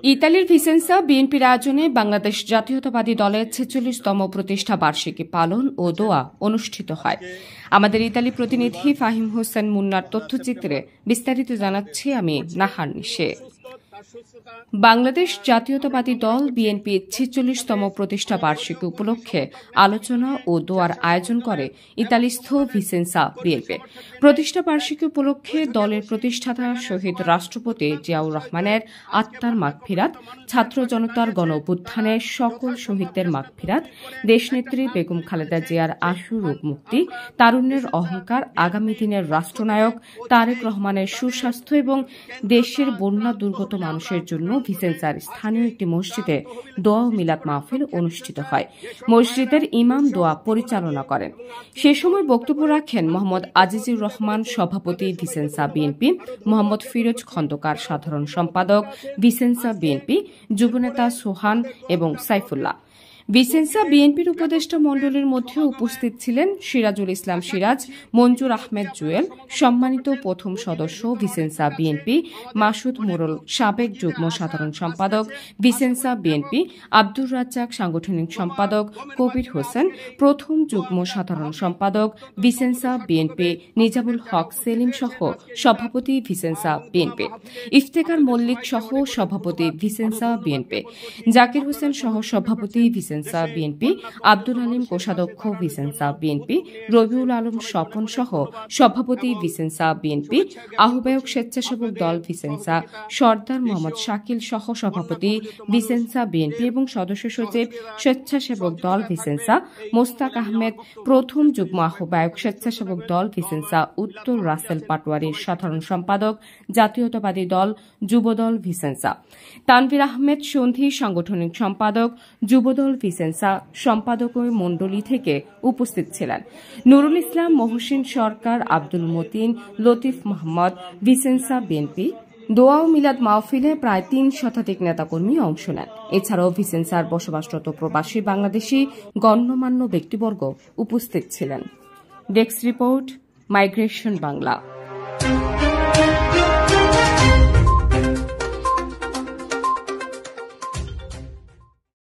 ইতালির ভিসেন্সা বিএনপির আয়োজনে বাংলাদেশ জাতীয়তাবাদী দলের ৪৬তম প্রতিষ্ঠা বার্ষিকী পালন ও দোয়া অনুষ্ঠিত হয়। আমাদের ইতালি প্রতিনিধি ফাহিম হোসেন মুন্নার তথ্যচিত্রে বিস্তারিত জানাচ্ছি আমি নাহার নিশে। বাংলাদেশ জাতীয়তাবাদী দল বিএনপির ৪৬তম প্রতিষ্ঠা বার্ষিকী উপলক্ষে আলোচনা ও দোয়ার আয়োজন করে ইতালিস্থ ভিসেন্সা বিএনপি। প্রতিষ্ঠা বার্ষিকী উপলক্ষে দলের প্রতিষ্ঠাতা শহীদ রাষ্ট্রপতি জিয়াউর রহমানের আত্মার মাগফিরাত, ছাত্র জনতার গণ অভ্যুত্থানের সকল শহীদদের মাগফিরাত, দেশনেত্রী বেগম খালেদা জিয়ার আশু রোগ মুক্তি, তারুণ্যের অহংকার, আগামী দিনের রাষ্ট্রনায়ক তারেক রহমানের সুস্বাস্থ্য এবং দেশের বন্যা দুর্গত মানুষের জন্য ভিসেন্সার স্থানীয় একটি মসজিদে দোয়া ও মিলাদ মাহফিল অনুষ্ঠিত হয়। মসজিদের ইমাম দোয়া পরিচালনা করেন। সে সময় বক্তব্য রাখেন মোহাম্মদ আজিজুর রহমান, সভাপতি ভিসেন্সা বিএনপি, মোহাম্মদ ফিরোজ খন্দকার, সাধারণ সম্পাদক ভিসেন্সা বিএনপি, যুবনেতা সোহান এবং সাইফুল্লাহ। ভিসেন্সা বিএনপির উপদেষ্টা মণ্ডলীর মধ্যে উপস্থিত ছিলেন সিরাজুল ইসলাম সিরাজ, মঞ্জুর আহমেদ জুয়েল, সম্মানিত প্রথম সদস্য ভিসেন্সা বিএনপি মাসুদ মোরল, সাবেক যুগ্ম সাধারণ সম্পাদক ভিসেন্সা বিএনপি আব্দুর রাজ্জাক, সাংগঠনিক সম্পাদক কবির হোসেন, প্রথম যুগ্ম সাধারণ সম্পাদক ভিসেন্সা বিএনপি নিজামুল হক সেলিম সহ সভাপতি ভিসেন্সা বিএনপি, ইফতেখার মল্লিক সহ সভাপতি ভিসেন্সা বিএনপি, জাকির হোসেন সহ সভাপতি ভিসেন্সা বিএনপি, আব্দুল আলিম কোষাধ্যক্ষ ভিসেন্সা বিএনপি, রবিউল আলম স্বপন সহ সভাপতি ভিসেন্সা বিএনপি, আহ্বায়ক স্বেচ্ছাসেবক দল ভিসেন্সা সর্দার মোহাম্মদ শাকিল সহ সভাপতি ভিসেন্সা বিএনপি এবং সদস্য সচিব স্বেচ্ছাসেবক দল ভিসেন্সা মোস্তাক আহমেদ, প্রথম যুগ্ম আহ্বায়ক স্বেচ্ছাসেবক দল ভিসেন্সা উত্তর রাসেল পাটোয়ারির সাধারণ সম্পাদক জাতীয়তাবাদী দল যুবদল ভিসেন্সা, তানভীর আহমেদ সন্ধি, সাংগঠনিক সম্পাদক যুবদল ভিসেন্সা সম্পাদক মণ্ডলী থেকে উপস্থিত ছিলেন। নুরুল ইসলাম, মহসিন সরকার, আব্দুল মতিন, লতিফ মোহাম্মদ, ভিসেন্সা বিএনপি। দোয়া ও মিলাদ মাহফিলে প্রায় ৩ শতাধিক নেতাকর্মী অংশ নেন। এছাড়াও ভিসেন্সার বসবাসরত প্রবাসী বাংলাদেশি গণ্যমান্য ব্যক্তিবর্গ উপস্থিত ছিলেন। Desk report, migration Bangla.